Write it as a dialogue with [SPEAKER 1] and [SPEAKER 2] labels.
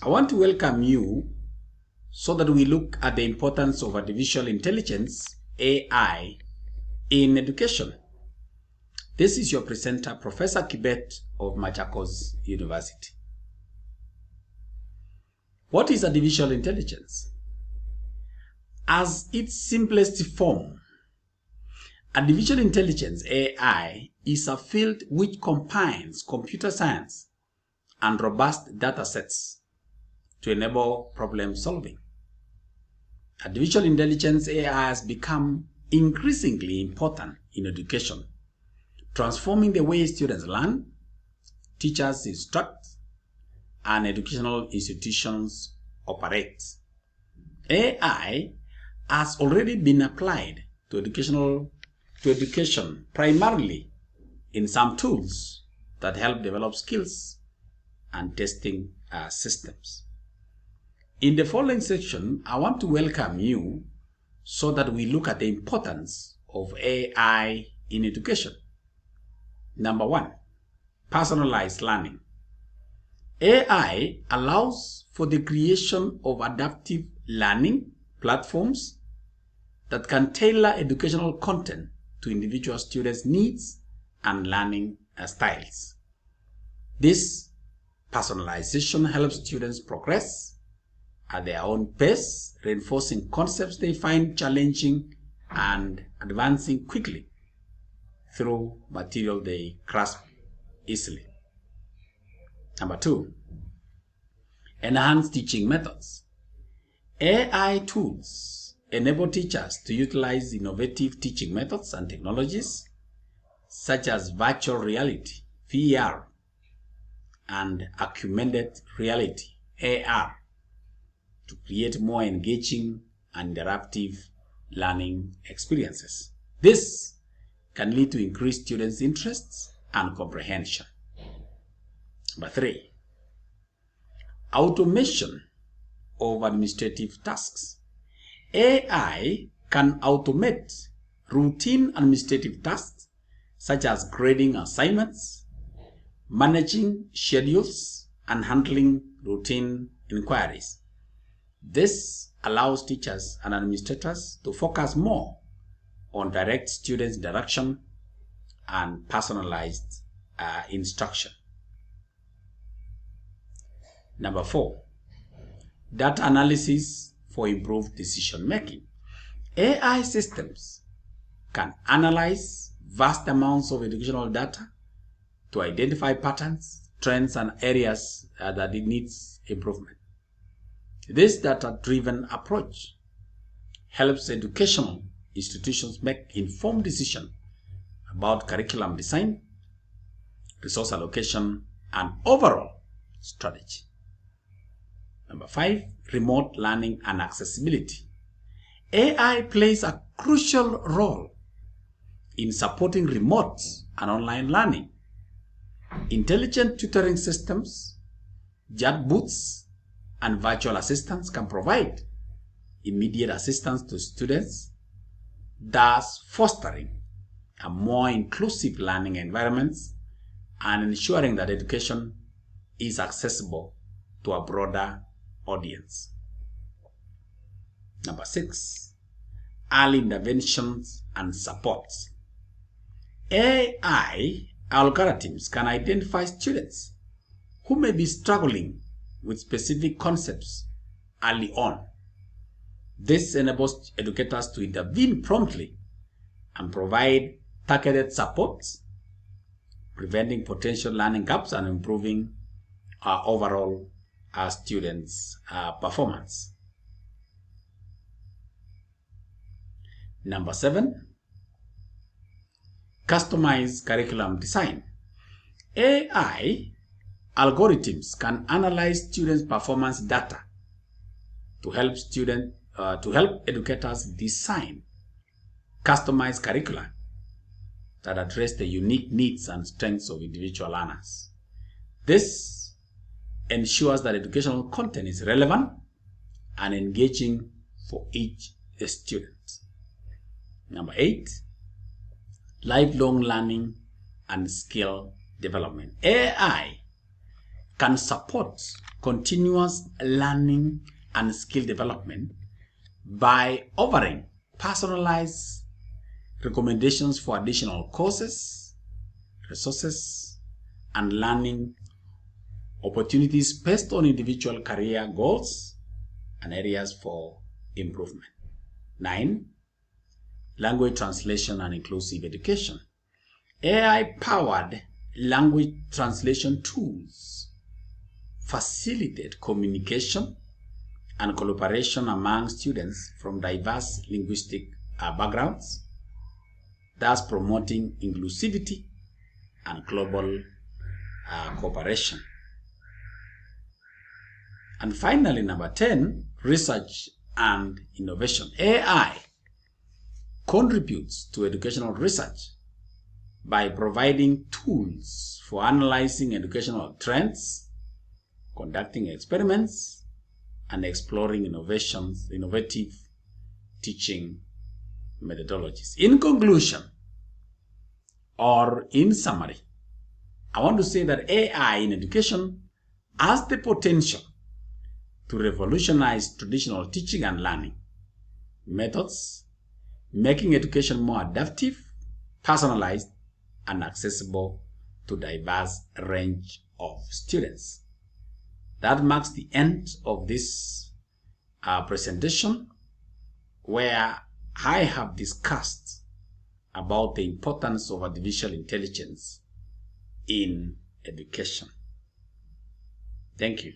[SPEAKER 1] I want to welcome you so that we look at the importance of artificial intelligence, AI, in education. This is your presenter, Professor Kibet of Machakos University. What is artificial intelligence? As its simplest form, artificial intelligence, AI, is a field which combines computer science and robust data sets to enable problem solving. Artificial intelligence, AI, has become increasingly important in education, transforming the way students learn, teachers instruct, and educational institutions operate. AI has already been applied to education primarily in some tools that help develop skills and testing systems. In the following section, I want to welcome you so that we look at the importance of AI in education. Number one, personalized learning. AI allows for the creation of adaptive learning platforms that can tailor educational content to individual students' needs and learning styles. This personalization helps students progress at their own pace, reinforcing concepts they find challenging and advancing quickly through material they grasp easily. Number two, enhanced teaching methods. AI tools enable teachers to utilize innovative teaching methods and technologies such as virtual reality, VR, and augmented reality, AR, to create more engaging and interactive learning experiences. This can lead to increased students' interests and comprehension. Number three, automation of administrative tasks. AI can automate routine administrative tasks such as grading assignments, managing schedules, and handling routine inquiries. This allows teachers and administrators to focus more on direct student interaction and personalized instruction. Number four, data analysis for improved decision making. AI systems can analyze vast amounts of educational data to identify patterns, trends, and areas that it needs improvement. This data-driven approach helps educational institutions make informed decisions about curriculum design, resource allocation, and overall strategy. Number five, remote learning and accessibility. AI plays a crucial role in supporting remote and online learning. Intelligent tutoring systems, chatbots, and virtual assistants can provide immediate assistance to students, thus fostering a more inclusive learning environment and ensuring that education is accessible to a broader audience. Number six, early interventions and support. AI algorithms can identify students who may be struggling with specific concepts early on. This enables educators to intervene promptly and provide targeted support, preventing potential learning gaps and improving overall students' performance. Number seven, customized curriculum design. AI algorithms can analyze students' performance data to help educators design customized curricula that address the unique needs and strengths of individual learners. This ensures that educational content is relevant and engaging for each student. Number eight, lifelong learning and skill development. AI can support continuous learning and skill development by offering personalized recommendations for additional courses, resources, and learning opportunities based on individual career goals and areas for improvement. 9. Language translation and inclusive education. AI-powered language translation tools facilitate communication and collaboration among students from diverse linguistic backgrounds, thus promoting inclusivity and global cooperation. And finally, number 10, research and innovation. AI contributes to educational research by providing tools for analyzing educational trends, conducting experiments, and exploring innovative teaching methodologies. In conclusion, or in summary, I want to say that AI in education has the potential to revolutionize traditional teaching and learning methods, making education more adaptive, personalized, and accessible to a diverse range of students. That marks the end of this presentation, where I have discussed about the importance of artificial intelligence in education. Thank you.